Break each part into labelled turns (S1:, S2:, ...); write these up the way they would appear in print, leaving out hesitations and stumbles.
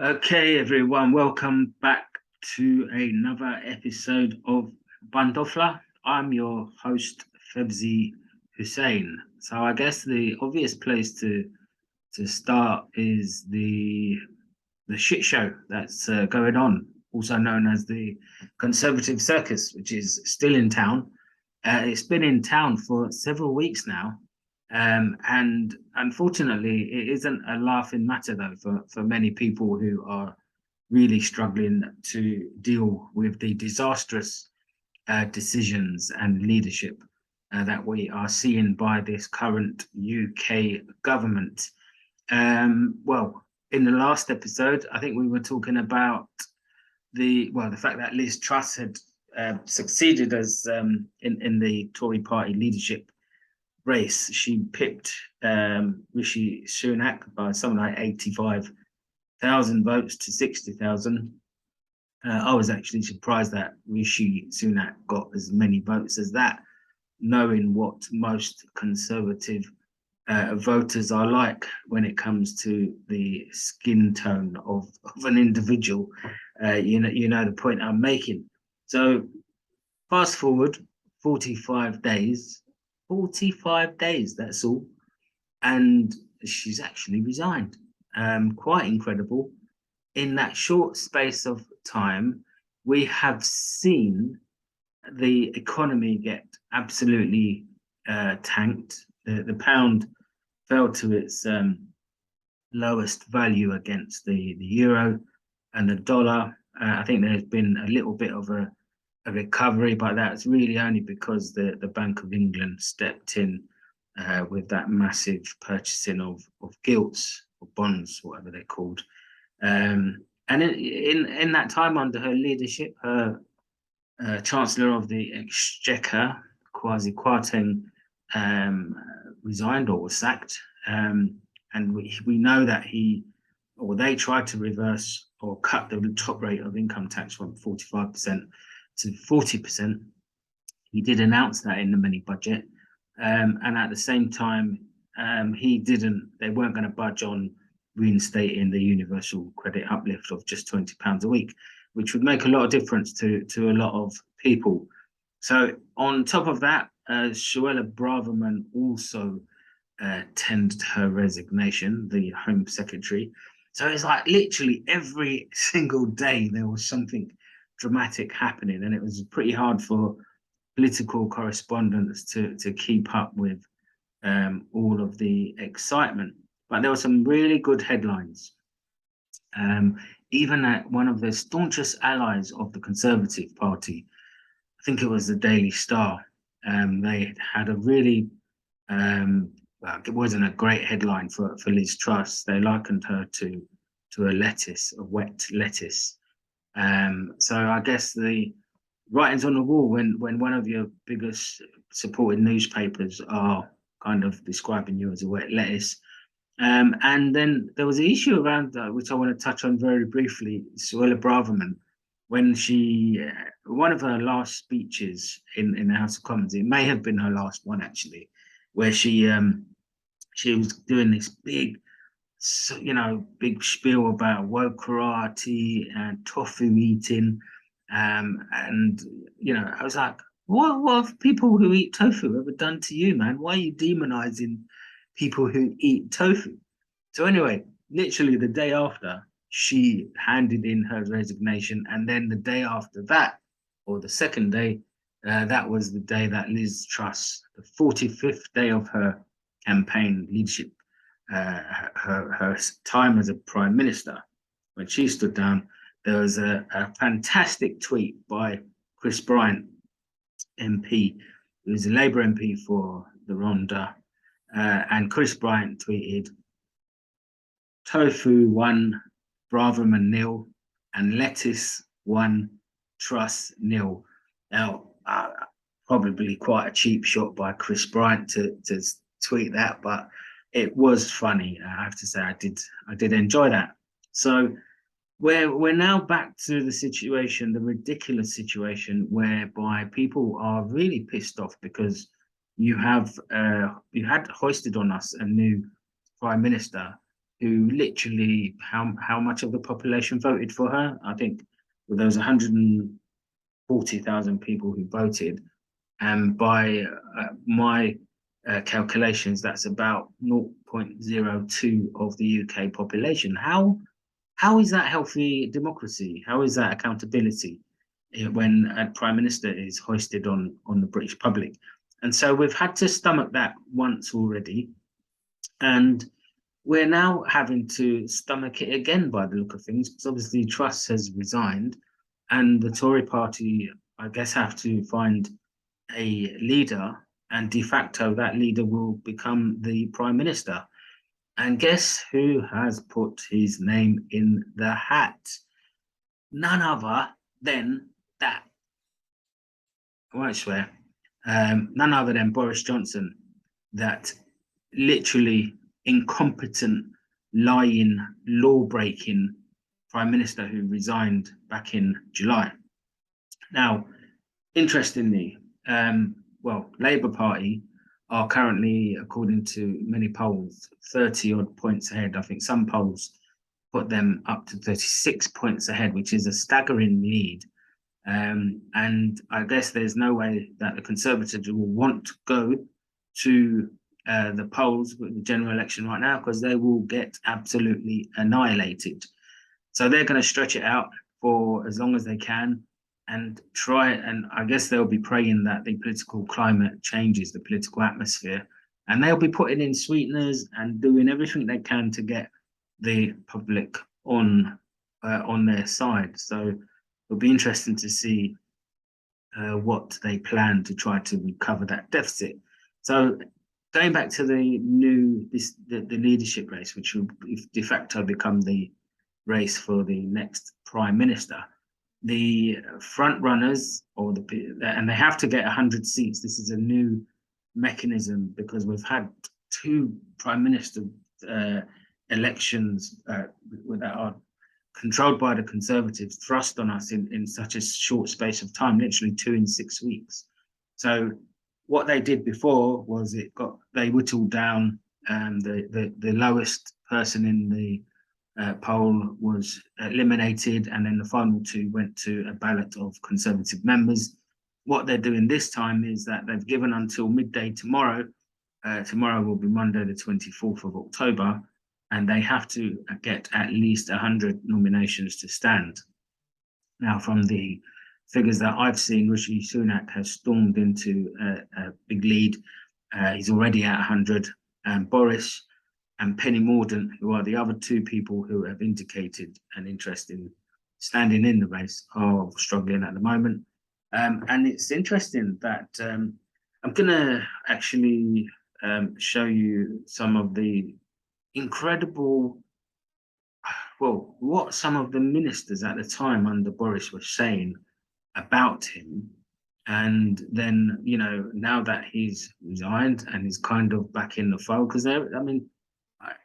S1: Okay, everyone, welcome back to another episode of Bandofla. I'm your host, Febzi Hussein. So I guess the obvious place to start is the shit show that's going on, also known as the Conservative Circus, which is still in town. It's been in town for several weeks now, and unfortunately, it isn't a laughing matter though for many people who are really struggling to deal with the disastrous decisions and leadership that we are seeing by this current UK government. Well, in the last episode, I think we were talking about the fact that Liz Truss had succeeded as in the Tory party leadership race. She pipped Rishi Sunak by something like 85,000 votes to 60,000. I was actually surprised that Rishi Sunak got as many votes as that, knowing what most Conservative voters are like when it comes to the skin tone of an individual. You know the point I'm making. So fast forward 45 days, 45 days, that's all. And she's actually resigned. Quite incredible. In that short space of time, we have seen the economy get absolutely tanked. The pound fell to its lowest value against the euro and the dollar. I think there's been a little bit of a recovery, but that's really only because the Bank of England stepped in with that massive purchasing of gilts or bonds, whatever they're called. And in that time under her leadership, her Chancellor of the Exchequer, Kwasi Kwarteng, resigned or was sacked. And we know that they tried to reverse or cut the top rate of income tax from 45% to 40%. He did announce that in the mini budget. And at the same time, they weren't going to budge on reinstating the universal credit uplift of just £20 a week, which would make a lot of difference to a lot of people. So on top of that, Suella Braverman also tendered her resignation, the Home Secretary. So it's like literally every single day there was something dramatic happening, and it was pretty hard for political correspondents to keep up with all of the excitement. But there were some really good headlines. Even at one of the staunchest allies of the Conservative Party, I think it was the Daily Star, they had a really, well, it wasn't a great headline for Liz Truss. They likened her to a lettuce, a wet lettuce. So I guess the writings on the wall when one of your biggest supported newspapers are kind of describing you as a wet lettuce. And then there was an issue around which I want to touch on very briefly. Suella Braverman, when one of her last speeches in the House of Commons, it may have been her last one actually, where she was doing this big, big spiel about woke karate and tofu eating, and I was like, what have people who eat tofu ever done to you, man? Why are you demonizing people who eat tofu? So anyway, literally the day after, she handed in her resignation, and then the day after that, or the second day, that was the day that Liz Truss, the 45th day of her campaign leadership, her time as a prime minister, when she stood down, there was a fantastic tweet by Chris Bryant, MP, who's a Labour MP for the Rhondda, and Chris Bryant tweeted, "Tofu 1, Braverman 0, and lettuce 1, Truss 0." Now, probably quite a cheap shot by Chris Bryant to tweet that, but it was funny. I have to say, I did enjoy that. So we're now back to the situation, the ridiculous situation, whereby people are really pissed off because you had hoisted on us a new prime minister who literally, how much of the population voted for her? I think there was 140,000 people who voted, and by my calculations, that's about 0.02 of the UK population. How is that healthy democracy? How is that accountability when a prime minister is hoisted on the British public? And so we've had to stomach that once already, and we're now having to stomach it again by the look of things, because obviously Truss has resigned, and the Tory party, I guess, have to find a leader, and de facto that leader will become the prime minister. And guess who has put his name in the hat? None other than that. I won't swear. None other than Boris Johnson, that literally incompetent, lying, law-breaking prime minister who resigned back in July. Now, interestingly, Labour Party are currently, according to many polls, 30 odd points ahead. I think some polls put them up to 36 points ahead, which is a staggering lead. And I guess there's no way that the Conservatives will want to go to the polls with the general election right now, because they will get absolutely annihilated. So they're going to stretch it out for as long as they can and try, and I guess they'll be praying that the political climate changes, the political atmosphere, and they'll be putting in sweeteners and doing everything they can to get the public on their side. So it'll be interesting to see what they plan to try to recover that deficit. So going back to the leadership race, which will de facto become the race for the next prime minister, the front runners, and they have to get 100 seats. This is a new mechanism because we've had two prime minister elections that are controlled by the Conservatives thrust on us in such a short space of time, literally 2 in 6 weeks. So what they did before was they whittled down the lowest person in the poll was eliminated, and then the final two went to a ballot of Conservative members. What they're doing this time is that they've given until midday tomorrow. Tomorrow will be Monday, the 24th of October, and they have to get at least 100 nominations to stand. Now, from the figures that I've seen, Rishi Sunak has stormed into a big lead. He's already at 100, and Boris and Penny Mordaunt, who are the other two people who have indicated an interest in standing in the race, are struggling at the moment. And it's interesting that I'm going to actually show you some of the incredible, what some of the ministers at the time under Boris were saying about him. And then, now that he's resigned and he's kind of back in the fold, because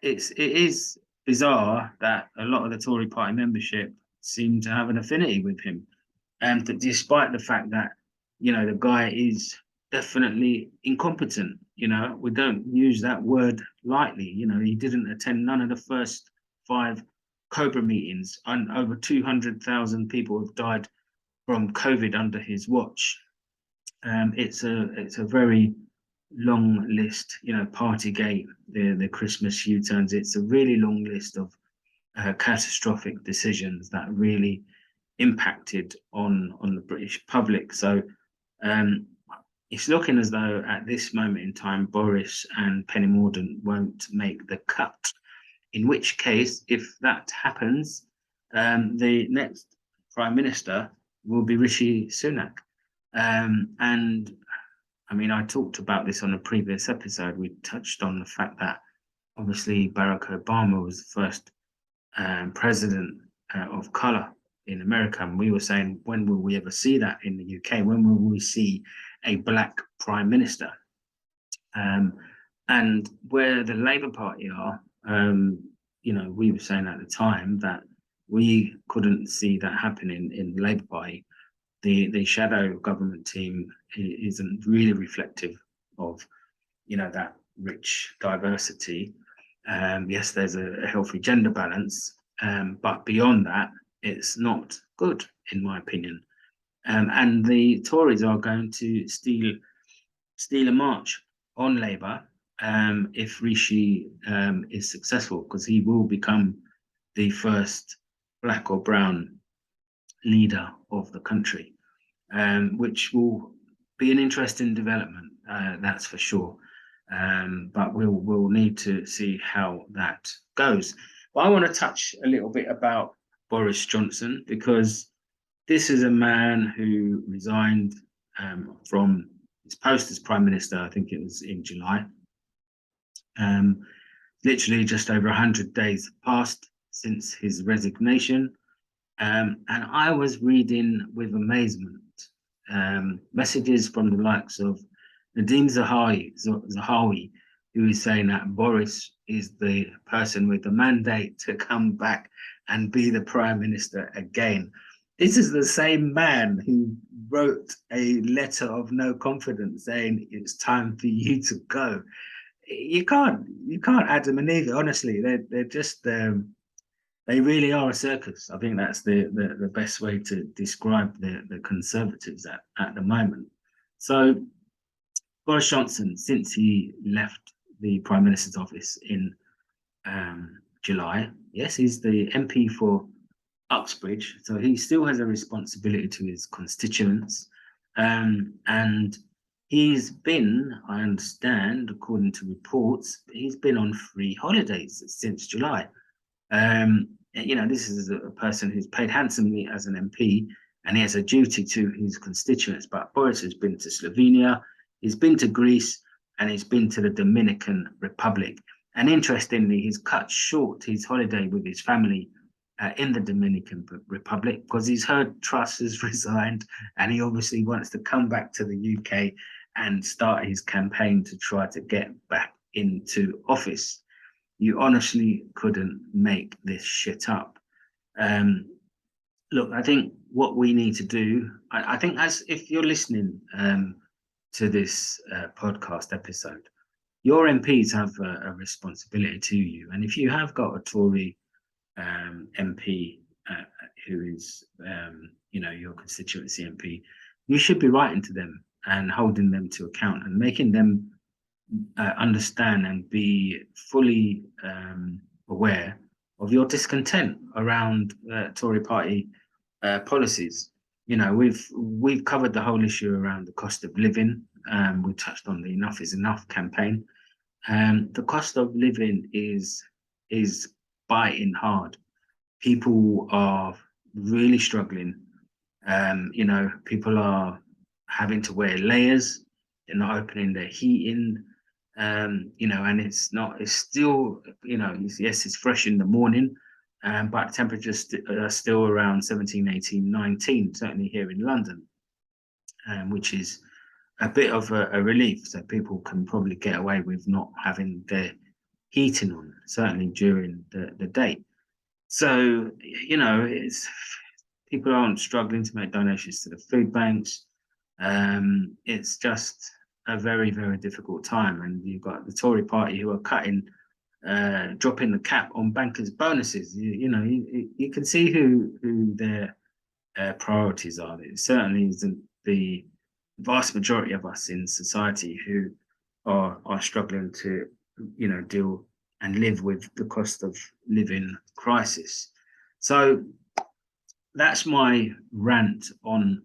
S1: it is bizarre that a lot of the Tory party membership seem to have an affinity with him, and that despite the fact that the guy is definitely incompetent. We don't use that word lightly. He didn't attend none of the first 5 Cobra meetings, and over 200,000 people have died from COVID under his watch. It's a very long list, Partygate, the Christmas U-turns. It's a really long list of catastrophic decisions that really impacted on the British public. So it's looking as though at this moment in time, Boris and Penny Mordaunt won't make the cut. In which case, if that happens, the next prime minister will be Rishi Sunak. And I talked about this on a previous episode. We touched on the fact that obviously Barack Obama was the first president of color in America. And we were saying, when will we ever see that in the UK? When will we see a black prime minister? And where the Labour Party are, we were saying at the time that we couldn't see that happening in the Labour Party. The shadow government team isn't really reflective of, that rich diversity. Yes, there's a healthy gender balance, but beyond that, it's not good, in my opinion. And the Tories are going to steal a march on Labour if Rishi is successful, because he will become the first black or brown leader of the country, which will be an interesting development, that's for sure. But we'll need to see how that goes. But I want to touch a little bit about Boris Johnson, because this is a man who resigned from his post as Prime Minister, I think it was in July. Literally just over 100 days passed since his resignation. And I was reading with amazement messages from the likes of Nadeem Zahawi, who is saying that Boris is the person with the mandate to come back and be the Prime Minister again. This is the same man who wrote a letter of no confidence saying it's time for you to go. You can't Adam and Eve, honestly. They're just they really are a circus. I think that's the best way to describe the Conservatives at the moment. So Boris Johnson, since he left the Prime Minister's office in July, yes, he's the MP for Uxbridge, so he still has a responsibility to his constituents. And he's been, I understand, according to reports, he's been on free holidays since July. This is a person who's paid handsomely as an MP, and he has a duty to his constituents. But Boris has been to Slovenia, he's been to Greece, and he's been to the Dominican Republic. And interestingly, he's cut short his holiday with his family in the Dominican Republic because he's heard Truss has resigned, and he obviously wants to come back to the UK and start his campaign to try to get back into office. You honestly couldn't make this shit up. Look, I think what we need to do, I think, as if you're listening to this podcast episode, your MPs have a responsibility to you. And if you have got a Tory MP who is, your constituency MP, you should be writing to them and holding them to account and making them understand and be fully aware of your discontent around Tory party policies. We've covered the whole issue around the cost of living. We touched on the Enough is Enough campaign. The cost of living is biting hard. People are really struggling. People are having to wear layers. They're not opening their heating. And it's still, yes, it's fresh in the morning, but temperatures are still around 17, 18, 19, certainly here in London, which is a bit of a relief. So people can probably get away with not having their heating on, certainly during the day. So, people aren't struggling to make donations to the food banks. It's just a very, very difficult time. And you've got the Tory party who are dropping the cap on bankers' bonuses. You can see who their priorities are. It certainly isn't the vast majority of us in society who are struggling to, deal and live with the cost of living crisis. So that's my rant on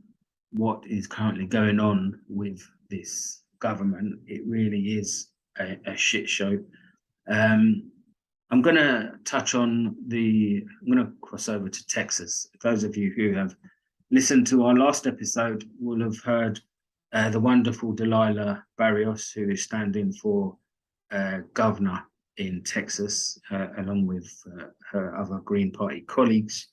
S1: what is currently going on with this government. It really is a shit show. I'm going to I'm going to cross over to Texas. Those of you who have listened to our last episode will have heard the wonderful Delilah Barrios, who is standing for governor in Texas, along with her other Green Party colleagues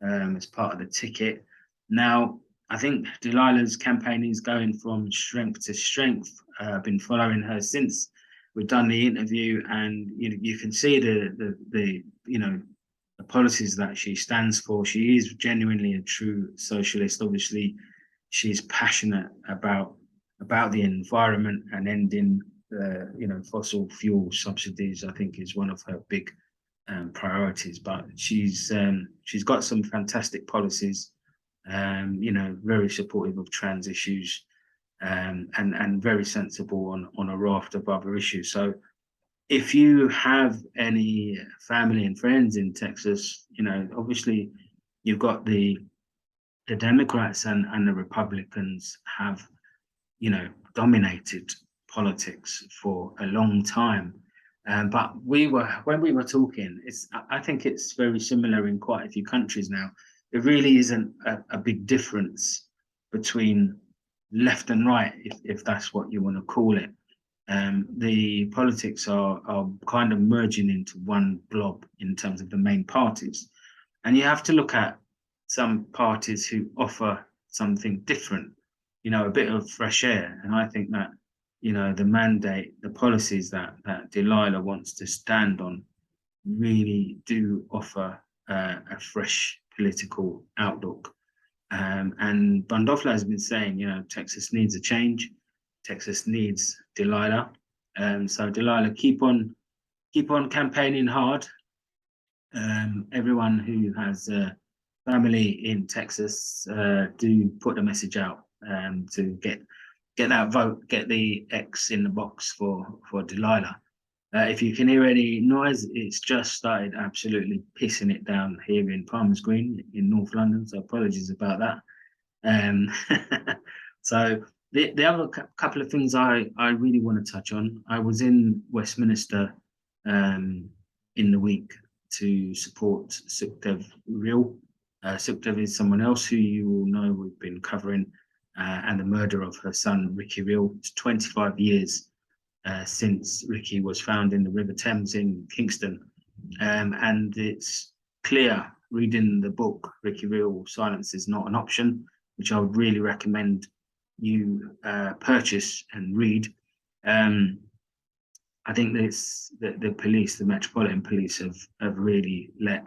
S1: as part of the ticket. Now, I think Delilah's campaign is going from strength to strength. I've been following her since we've done the interview, and you can see the policies that she stands for. She is genuinely a true socialist. Obviously, she's passionate about the environment and ending fossil fuel subsidies, I think, is one of her big priorities. But she's got some fantastic policies, very supportive of trans issues, and very sensible on a raft of other issues. So if you have any family and friends in Texas, obviously you've got the Democrats and the Republicans have, dominated politics for a long time. But when we were talking, I think it's very similar in quite a few countries now. There really isn't a big difference between left and right, if that's what you want to call it. The politics are kind of merging into one blob in terms of the main parties. And you have to look at some parties who offer something different, a bit of fresh air. And I think that, the mandate, the policies that Delilah wants to stand on really do offer a fresh political outlook. And Bandofla has been saying, Texas needs a change. Texas needs Delilah. So Delilah, keep on campaigning hard. Everyone who has family in Texas, do put the message out to get that vote, get the X in the box for Delilah. If you can hear any noise, it's just started absolutely pissing it down here in Palmer's Green in North London. So apologies about that. So the other couple of things I really want to touch on. I was in Westminster in the week to support Sukhdev Real. Sukhdev is someone else who you will know we've been covering, and the murder of her son, Ricky Real. It's 25 years since Ricky was found in the River Thames in Kingston. And it's clear, reading the book, Ricky Real, Silence is Not an Option, which I would really recommend you purchase and read. I think the police, the Metropolitan Police, have really let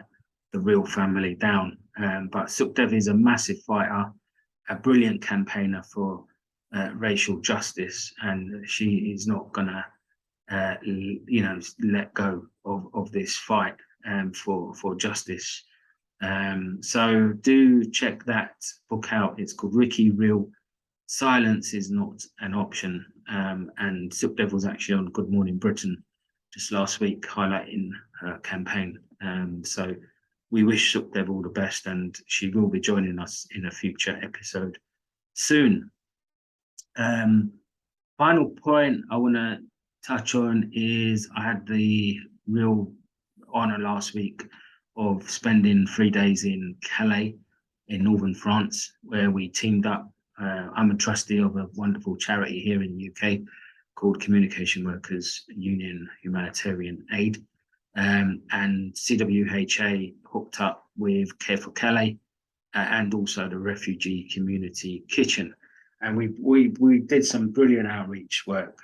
S1: the Real family down. But Sukhdev is a massive fighter, a brilliant campaigner for racial justice, and she is not gonna, let go of this fight for justice. So do check that book out. It's called Ricky Real, Silence is Not an Option. And Sukhdev was actually on Good Morning Britain just last week, highlighting her campaign. So we wish Sukhdev all the best, and she will be joining us in a future episode soon. Final point I want to touch on is I had the real honor last week of spending 3 days in Calais in northern France, where we teamed up. I'm a trustee of a wonderful charity here in the UK called Communication Workers Union Humanitarian Aid. And CWHA hooked up with Care for Calais and also the Refugee Community Kitchen. And we did some brilliant outreach work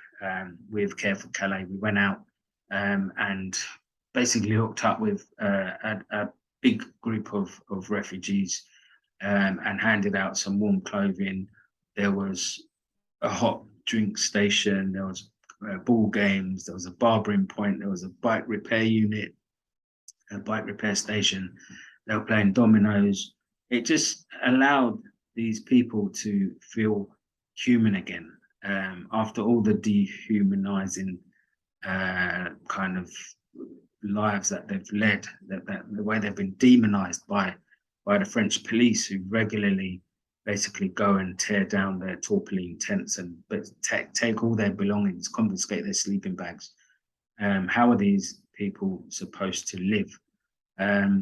S1: with Care for Calais. We went out and basically hooked up with a big group of refugees and handed out some warm clothing. There was a hot drink station, there was ball games, there was a barbering point, there was a bike repair unit, a bike repair station. They were playing dominoes. It just allowed these people to feel human again after all the dehumanizing kind of lives that they've led, that the way they've been demonized by the French police, who regularly basically go and tear down their tarpaulin tents and take all their belongings, confiscate their sleeping bags. How are these people supposed to live? I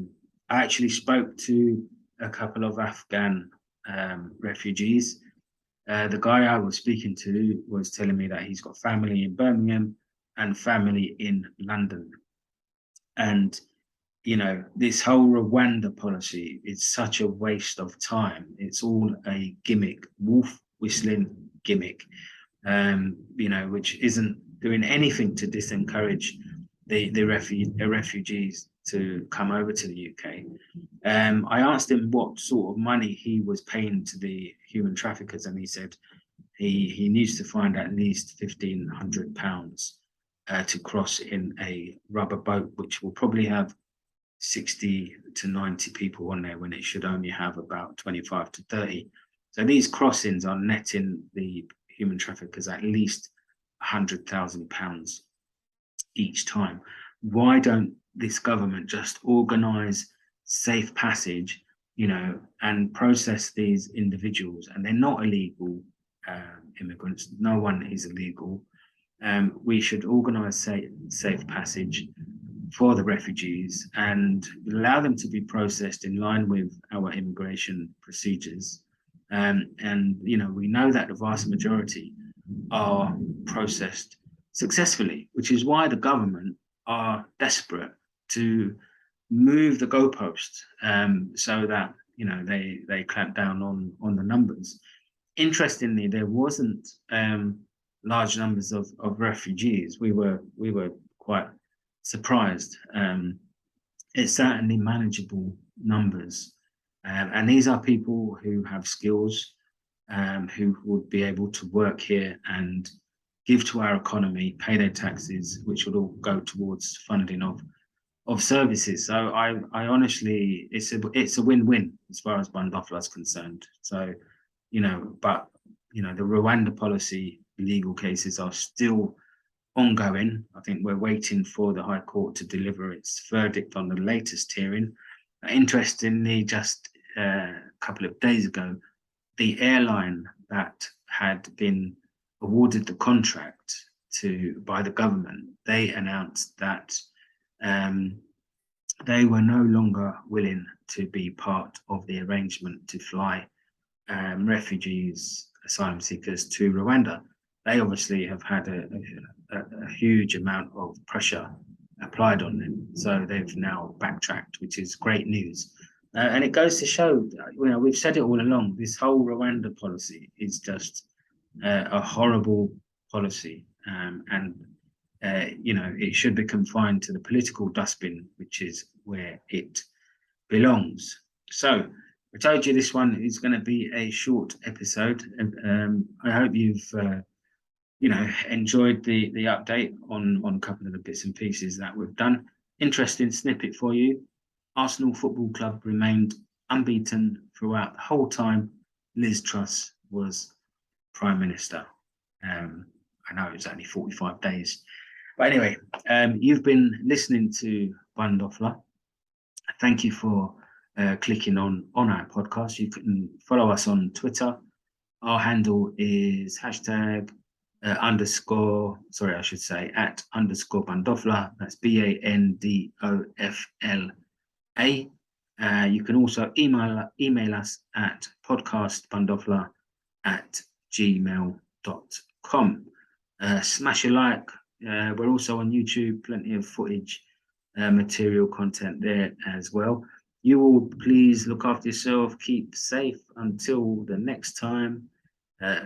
S1: actually spoke to a couple of Afghan refugees. The guy I was speaking to was telling me that he's got family in Birmingham and family in London. And this whole Rwanda policy is such a waste of time. It's all a gimmick, wolf whistling gimmick, which isn't doing anything to disencourage the refugees to come over to the UK. I asked him what sort of money he was paying to the human traffickers, and he said he needs to find at least £1,500 to cross in a rubber boat, which will probably have 60 to 90 people on there when it should only have about 25 to 30. So these crossings are netting the human traffickers at least £100,000 each time. Why don't this government just organise safe passage, and process these individuals? And they're not illegal immigrants. No one is illegal. We should organise safe passage for the refugees and allow them to be processed in line with our immigration procedures. And we know that the vast majority are processed successfully, which is why the government are desperate to move the goalposts, so that they clamp down on the numbers. Interestingly, there wasn't large numbers of refugees. We were quite surprised. It's certainly manageable numbers, and these are people who have skills, who would be able to work here and give to our economy, pay their taxes, which would all go towards funding of services. So I honestly, it's a win-win as far as Bandofla is concerned. So, but the Rwanda policy legal cases are still ongoing. I think we're waiting for the High Court to deliver its verdict on the latest hearing. Interestingly, just a couple of days ago, the airline that had been awarded the contract by the government, they announced that they were no longer willing to be part of the arrangement to fly refugees, asylum seekers to Rwanda. They obviously have had a huge amount of pressure applied on them, so they've now backtracked, which is great news. And it goes to show, we've said it all along, this whole Rwanda policy is just a horrible policy, and it should be confined to the political dustbin, which is where it belongs. So I told you this one is going to be a short episode. I hope you've enjoyed the update on a couple of the bits and pieces that we've done. Interesting snippet for you. Arsenal Football Club remained unbeaten throughout the whole time Liz Truss was Prime Minister. I know it was only 45 days. But anyway, you've been listening to Bandofla. Thank you for clicking on our podcast. You can follow us on Twitter. Our handle is @_, at _Bandofla. That's BANDOFLA. You can also email us at podcastbandofla@gmail.com. Smash a like. We're also on YouTube, plenty of footage, material content there as well. You all please look after yourself, keep safe until the next time.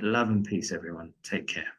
S1: Love and peace, everyone. Take care.